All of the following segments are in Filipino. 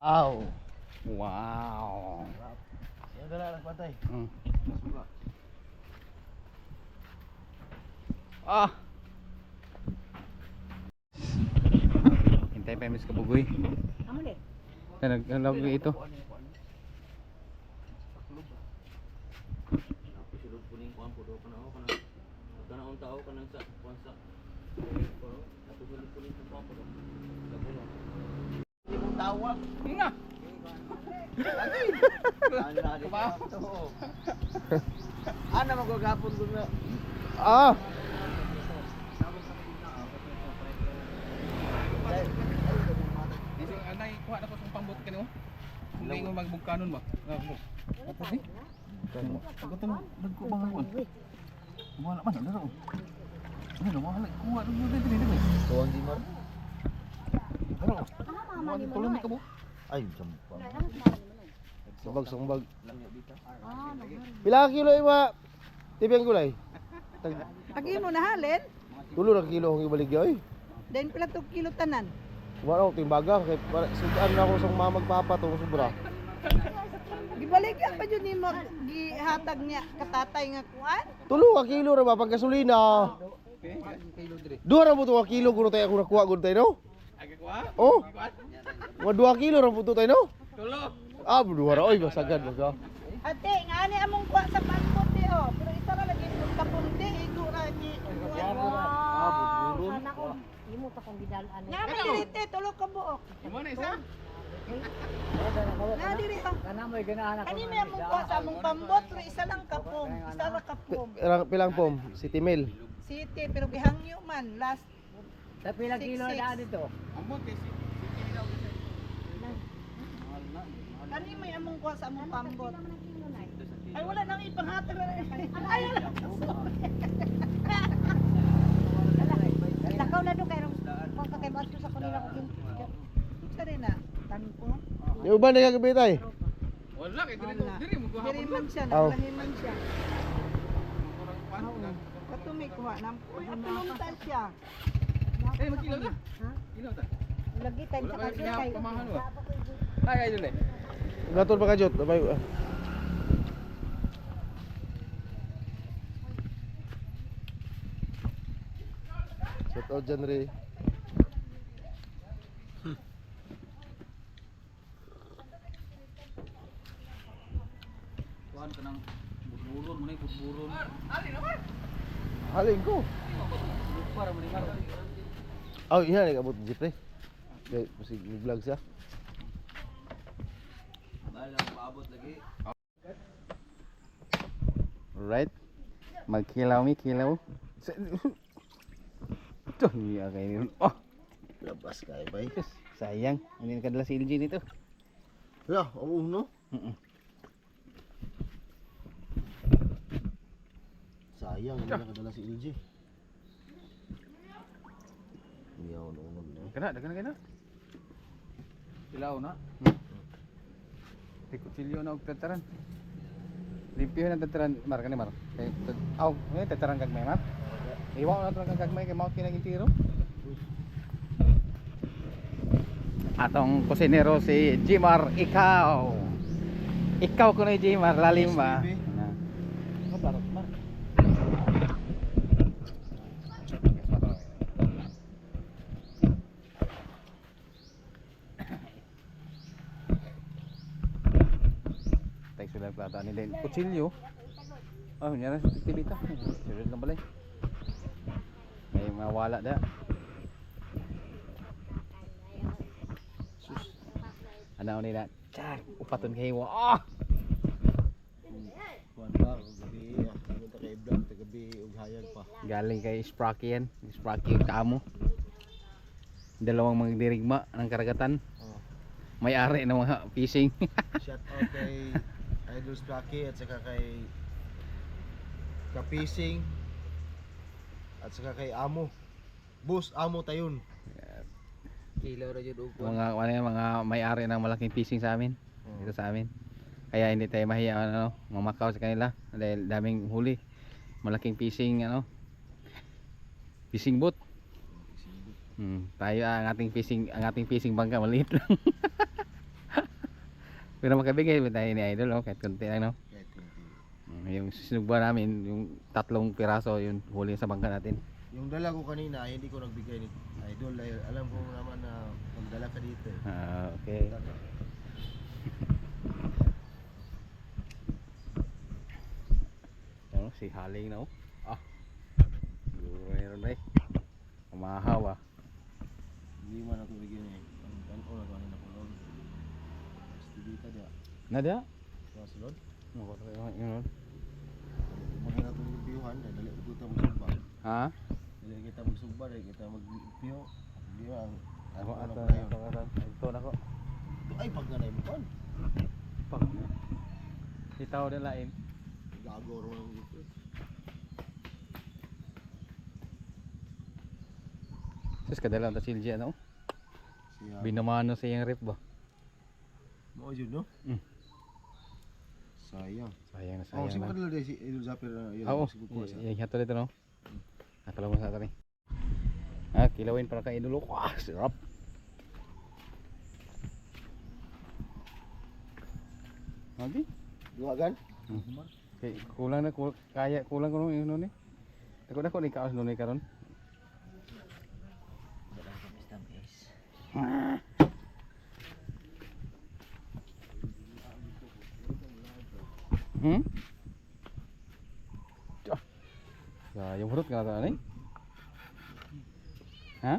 Aw. Wow. Yan na lang patay. Ah. Hintay pa yung kabugoy. Amo deh. Naglalog ito. Sulod po ning kuan po do kana kanang tao kanang sa kuan sa. Ato sulod po ning kuan po do. Imong tawag. Nga. Ana magagapon ko na. Ah. Isang anay kuha na ko sa pambot kanimo. Hindi mo magbugkanon ba? Tapos ni. Gutom nagkubang ako. Wala man na raw. Ano wala kuha dun dito. Tuwang di mo. Ano? Wala tulong ka mo. Ay, jampa. Sumbag. Ah, Pila ka kilo ima? Tibiyang gulay. Agi mo na halin. Tulo na kilo ang ibaligya oy. Den pila to kilo tanan. Wala ko timbaga kay sudan na ako sa mga magpapa tong sobra. Gibaligyan pa jud nimo gihatag niya katatay nga kuan. Tulo ka kilo ra ba pag gasolina? Duha ra mo to ka kilo kuno tayo ako nakuha gud tayo no? Aga kuha? Oh. Mga 2 kilo ra po to tayo no? Tulo. Ah, duha ra oy basagad baga. Ate, ngani among kuha sa pangkote oh. Pero isa ra lagi kapunti igo ra ni. Sana ko imo ta kong gidalan. Nga diri tulo ka buok. Imo na isa. Na diri oh. Kani may among kuha sa among pambot pero isa lang kapom. Isa ra kapom. Pilang pom? City Mill. City pero gihangyo man last. Sa pilang kilo na daan dito? Ambot kay si. Kani may among kuha sa among pambot. Ay wala nang ipanghatag. Ay wala. Lakaw na do kay rong kay basto sa kanila ko. Sa rin na tanpo. Yung uban na kagabi tay. Wala kay Wala. diri mo kuha. Diri man siya, Aw. naglahiman siya. Katumi kuha nam. Atuluntan siya. Eh magkilo na. Ha? Kilo ta. Lagi time sa Wala kasi kay kay. pamahan mo. Ay dun eh. Gatol pa ka jud. Abay. Shout out dyan Ray. Kuan kanang buron mo na buron. Ali naman. Haling ko. Para mo ni maro. Oh, iya nih kabut jeep nih. Dek, mesti vlog siya. Balang paabot lagi. Alright. Magkilaw mi kilaw. Ito, iya kayo. Oh, Labas kay bay. sayang. Hindi nakadala si LG nito. Ya, no. Sayang hindi nakadala si LG. Miyaw nung na. Kana, kana. Kilaw na. Kutsilyo na og tataran. Limpyo na tataran, mar kani mar. Kay aw, may tataran kag may mar. Iwa na tataran kag may kay mao kinaging tiro. Atong kusinero si Jimar, ikaw. Ikaw ko na Jimar, lalim ba? Barot ba? Tay sila plata ni din. Kutsilyo. Oh, nyara sa tibita. Sirod na balay. May mawala da. Sus. Ano nila? Char, upaton kay wa. Ah! Kuan ba gabi, ta kay vlog ta gabi ug hayag pa. Galing kay Sprocky yan. Sprocky yung kamo. Dalawang magdirigma ng karagatan. Oh. May-ari ng mga fishing. Shout out kay Idol Sprocky at saka kay Kapising at saka kay Amo. Boss Amo Tayon. Kilo ra jud og mga may-ari ng malaking fishing sa amin. Dito sa amin. Kaya hindi tayo mahiya mamakaw sa kanila dahil daming huli. Malaking fishing fishing boat. Tayo ang ating fishing bangka maliit lang. Pero makabigay ba tayo ni Idol, oh, kahit konti lang, no? Kahit kunti. Yung sinugba namin, yung 3 piraso, yung huli sa bangka natin. Yung dala ko kanina, hindi ko nagbigay ni Idol. Dahil alam ko naman na magdala ka dito eh. Okay. Ano, si Haling na, oh. Mayroon na eh. Umahaw, ah. Hindi man ako bigyan eh. Ang tanko na kanina ko lang. Basta dito dia. Nada? Mga sulod. Yun. Mga na itong biyuhan, dali ko kita magsugba. Ha? Dali kita magsugba, dali kita magbiyo. Biyo ang Ako, ano ato, na yun. ito na ko. Ay, pag nanay mo kon. Pak. Itaw na lain. Gagoro lang dito. Sus, kadala ta silja, no? Siya. Binamano sa iyang rep ba? Mo jud no? Mm. Sayang. Sayang na Oh, sayang si na. Madal si Idol Zapper na yun. Oo, yung hato dito, no? Nakalawa sa atin eh. Kilawin para kay Idol. Wah, sarap. Okay. Duwagan? Okay, kulang na, kaya kulang ko nung yun eh. Dako ni kaos nun eh karon. Hmm? Ya, yung hurut nga ta ni. Ha?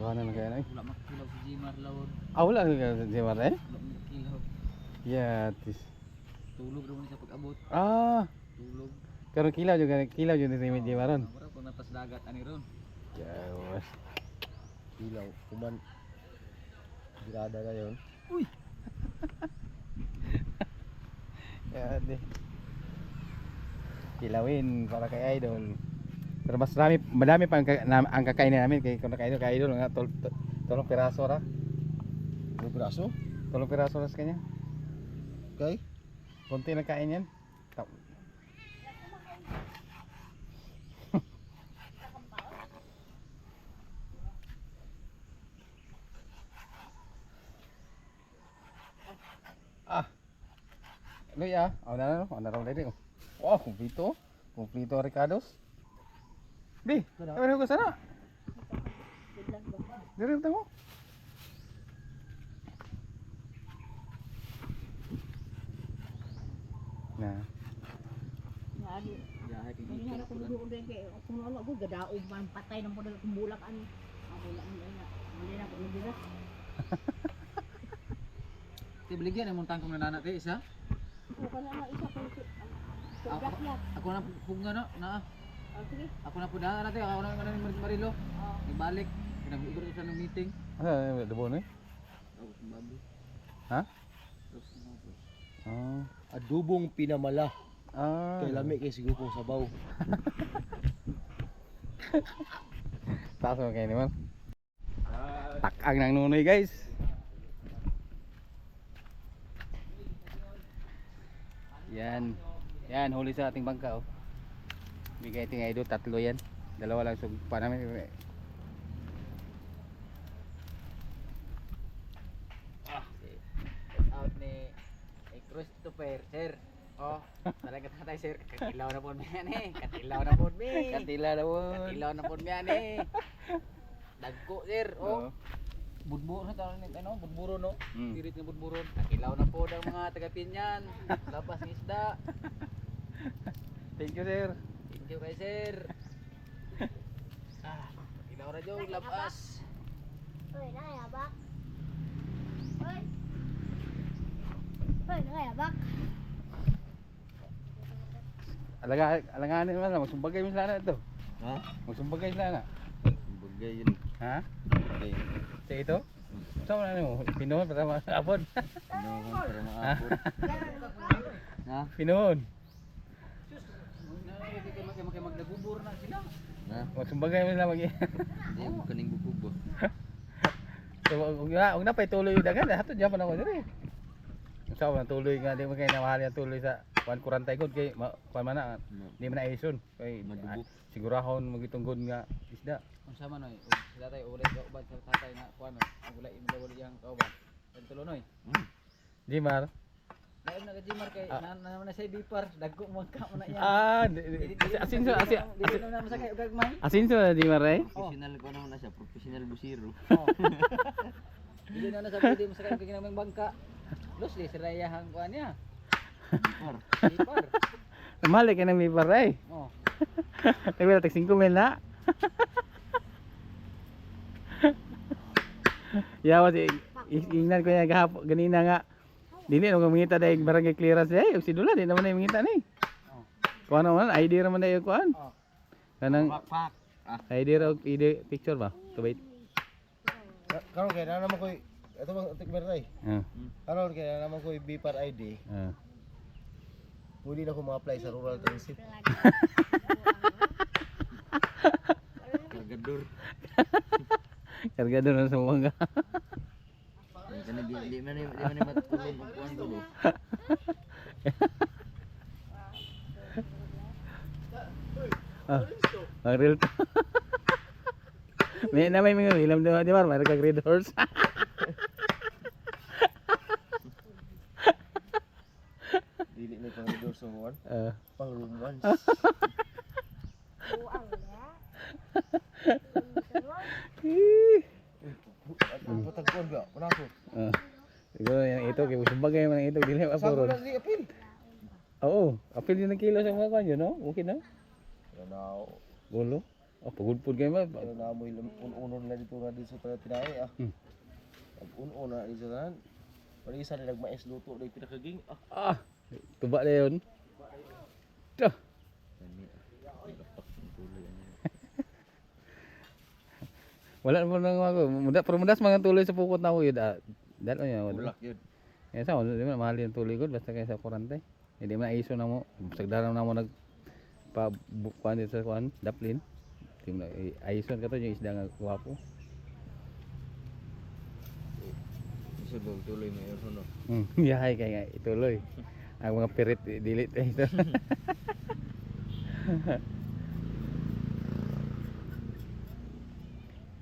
Wala na kaya na. Wala makilaw si Jimar lawon. Wala ka si Mare. Wala makilaw. Ya, tis. Tulog raman sa pag-abot. Tulog. Karon kilaw juga ni Medji maron. Mura pag napas dagat ani ron. Ya, was. Hilaw. Kuman. Girada na yun. Ya, deh. Kilawin para kay Idol. Pero mas madami pa ang kakainin namin kay kung kay Idol nga tolong piraso ra. May braso? Tolong piraso ra sa kanya. Okay. Konti na kain yan. Luya, na raw dito. Wow, kumplito Ricardos. Bi, ano ko sana? Dire mo. Nah. Jahay kay Hindi na ako doon din kay kung ano ako gadaog man patay ng pudal kung bulak ani. Ako lang na. Hindi na ako nila. Ti beligyan imong tangkong nanana ti isa. Ako kana na isa ko Ako na punga na. sige. Ako na pud na ako na ni Marilo. Ibalik. Pinag-igor sa ng meeting. Ah, debo ni. Ako babi. Ha? Terus Adubong pinamala. Ah. Kay lami kay sigupong sabaw. Taas mo kayo naman. Takang ng nunoy guys. Yan. Yan, huli sa ating bangka oh. Bigay ating Idol, 3 yan. 2 lang sugpa namin. out ni Christopher, sir. Oh, talaga tatay sir, katilaw na po niyan eh. Katilaw na po mi. Katila na po. Katilaw na po niyan eh. Dagko sir, oh. Budburo na tayo ano, budburo no. Spirit ng budburo. Katilaw na po ng mga taga Pinyan. Labas ng isda. Thank you sir. Thank you kay sir. Katilaw na jo, labas. Hoy, nakayabak. Hoy. Hoy, nakayabak. Alanganin mo na, magsumbagay mo sila na ito. Ha? Magsumbagay sila na. Bagay yun. Ha? Bagay. Sa ito? Saan mo na mo? Pinuhon para maapon. Ano para maapot? Ha? Pinuhon. Magnagubur na sila. Ha? Magsumbagay mo sila Hindi mo kaning bubog ba. So, huwag na pa ituloy yung dagan. Hatod dyan pa na ko dito eh. So, tuloy nga, di mo kayo namahal yung tuloy sa 140 good kay kuan man na di man na ison kay Madubok. sigurahon magitong good nga isda. Kung sama no, sila tayo ulit ka uban sa tatay na kuan, ang ulay mo dawali yang kauban. Ang tulonoy. Jimar. Lain na ka Jimar kay naman na say bipar, dagko mo ka mo na yan. Asinso Dili na naman sa kay gagmay. Asinso na Jimar eh. Professional ko naman na siya, professional busiro. Oh. Dili na sa pwede mo sa kay kinamang bangka. Los di sirayahang kuan niya. Bipar. Bipar. Mali ka na Jimar eh. Oh. Tapi tak 5 mil na. Ya was ingnan ko niya gahapon ganina nga. Dili na mangita dai barangay clearance eh. Ug sidula di naman ay mangita ni. Oh. Kuan naman ID ra man dai kuan. Oh. Kanang Pak. ID ra og ID picture ba? Kabait. Karon kay na naman koy ito bang tikmer tay. Karon kay na naman koy Bipar ID. Pwede na ko ma-apply sa rural transit. Kargador. Kargador na sa mga. Kana di man matulog og kuan dulo. Ang real. May na may mga ilam daw di ba? May kag red horse. Dili na pang door sa kuan. Pang room 1. Patag kuan ba? Panako. Siguro yang ito kay subagay man ito dili Sa apuron. na ni apil. Oo, apil din ang kilo sa mga kanyo, no? Okay na. Now, Gulo. Oh, pagudpud kay ma. pero na mo unon na dito na dito sa tinay ah. Pag unon na dito na. Pag isa na nagmais luto na pinakaging Ah, tuba na yun. Tuh. Wala mo nang ako. Pero mudas mga tuloy sa pukot na ko yun. Dalo niya. ulak yun. Kaya sa di man mahal yung tuloy ko basta kaya sa kurante. Hindi man iso na mo. Sagdaran na mo nag kuan dito sa kuan, daplin. Di mo na ayison ka to yung isda nga guwapo. Isubog tuloy may no. Yahay kaya nga ituloy. Ang mga pirit delete ito.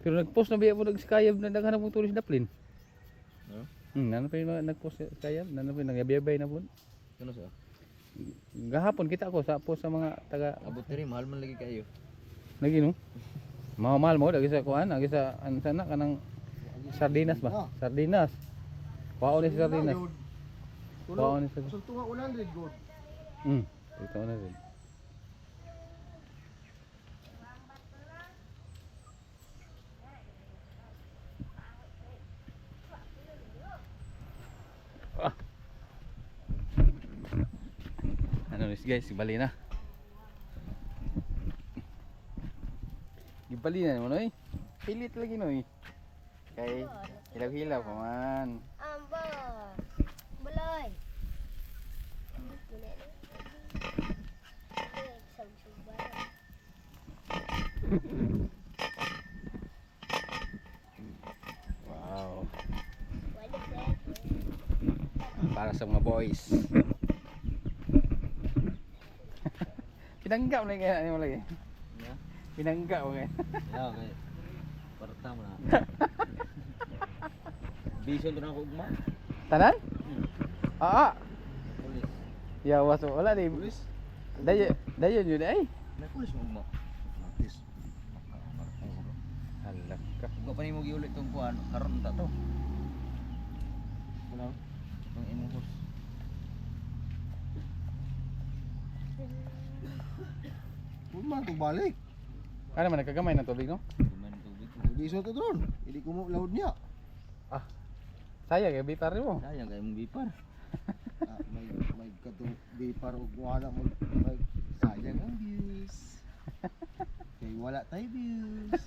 Pero nag-post na biya mo nag-skayab na daghan na mo tuloy sa daplin. No? Nano pa yung nag-post sa skayab? Nano pa yung nagyabay na po? Ano sa? Gahapon kita ko sa post sa mga taga Abot diri mahal man lagi kayo. lagi no. Mahal mo lagi sa kuan, lagi sa ano sana kanang sardinas ba? Sardinas. Kuha ni sa sardinas. Kuha ni sa. Sultunga 100 good. Ito na rin. Ano guys, bali na. Gibali na mo noy. Pilit lagi noy. Kay hilaw-hilaw pa man. Ambo. Buloy. Wow. Para sa mga boys. Pinangga mo lagi ano mo lagi. Ya. Pinangga mo kaya. Ya kay parta mo na. Bison to na ko ugma. Tanan? Ah. Pulis. Ya was wala di. Pulis. Dayon yun ay. May pulis mo ugma. Notis. Halak ka. Ugma pa nimo giulit tong kuan karon ta to. Kuno. Tong imong horse. Huwag to balik. Ano man nagkagamay ng tubig no? Kuman tubig. Biso to dron. Hindi ko mo laud niya. Sayang kay bitar mo. Sayang kay mong bipar. May katong bipar og wala mo may sayang ang views. Kay wala tay views.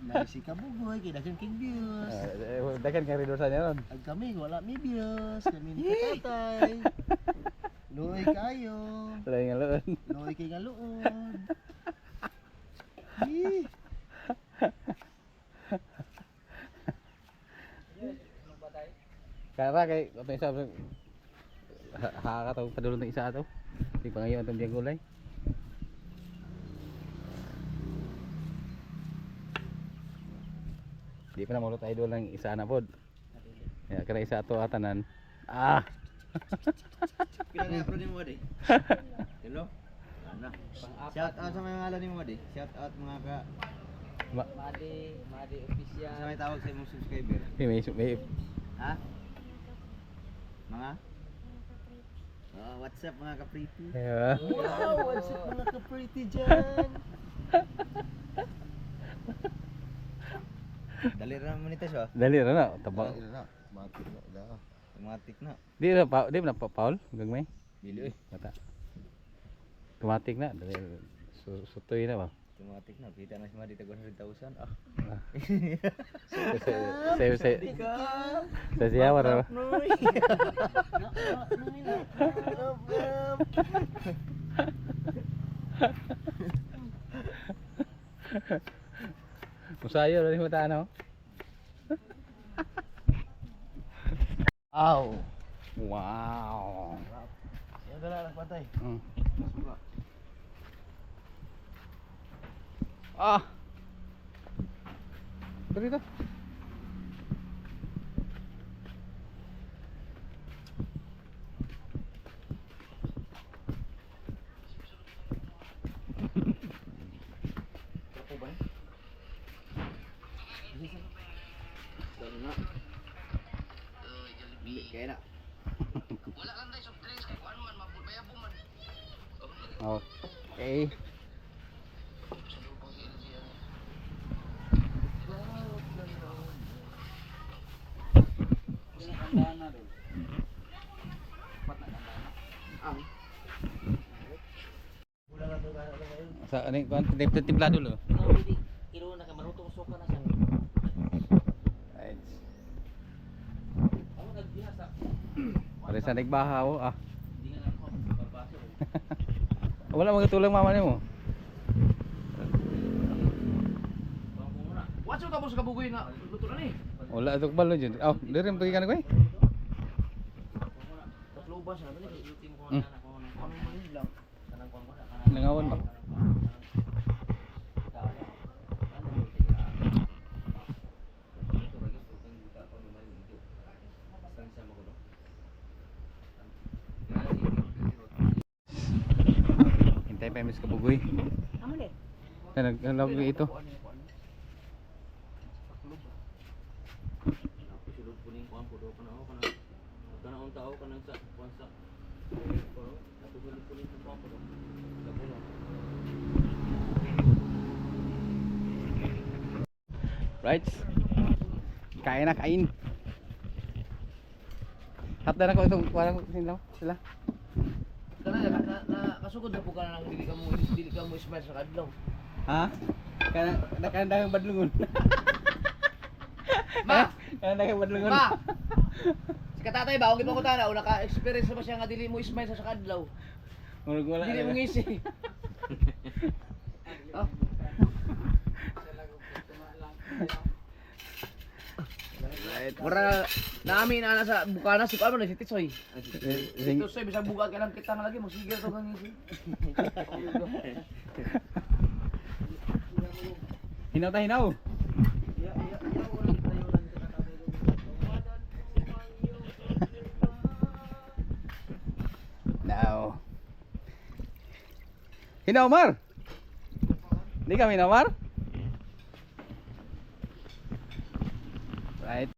Naisi ka bugoy kay dagan king views. Dagan kay ridor sa niya ron. Ag kami wala may views, kami ni tatay. Luoy kayo. Lain nga loon. Luoy kay galuod. Hi. Kara kay atong isa ha ka padulong ng isa ato. Di pangayo atong biyang gulay. Di pa na mulot idol lang isa na pod. Ya kaya isa ato atanan. Ah. Pinag-upload ni mo di. Hello. Ano? Shout out sa mga ngalan ni mo di. Shout out mga ka Madi official. sa may tawag sa imong subscriber. May Ha? Mga what's up mga ka-pretty? yeah. Wow, what's up mga ka-pretty dyan? Dali rin naman ito siya. Dali ra na tabang. Automatic na. Di na pa Paul gagmay. Dili eh. Mata. Automatic na dali sutoy na ba. Automatic na. Kita na si Madi tagos 100,000. Ah. Sa siya wala. Musayo rin mo ano? Aw. Wow. Yan dala lang patay. Ah. Dito. Kaya na. Okay. Sa ano kan timpla dulu. Iro na ka marutong suka na siya. Right. Ako nagbihasa. Pare sa nagbahaw ah. Hindi nga ako papasok. Wala magtulong mama nimo. Watso ka mo sa kabugoy na luto na ni. Wala ito balo jud. Oh, dire mo kan ko eh. Tatlo ba siya dali lutin ko Mm. na ako ng ano man lang. Kanang kon ko na Nangawan ba? Hintay pa mis kabugoy. Amo ni. Naglalog ito. Sulod po ning kuan pudo kana ako kana on tao kanang sa kuan sa pero natulog po ning kuan pudo. Labulo. Right. Kain na kain. Hapda na ko itong parang sila. Kana kasugod na po ka nang dili ka mo smile sa kadlaw. Ha? Kana nakandang badlungon. Ma! Kana nakandang badlungon. Ma! Si katatay ba, okay ba ko tana, una ka-experience na ba siya nga dili mo smile sa kadlaw. Murag wala. Dili mo ngisi. Oh. Right. Mura nami na sa bukana si Palmo na si Titsoy. Sing Titsoy bisag buka ka lang kita nga lagi magsigil to kang ngisi. hinaw ta hinaw. Now. Hinaw Mar. Di kami hinaw Mar. Right.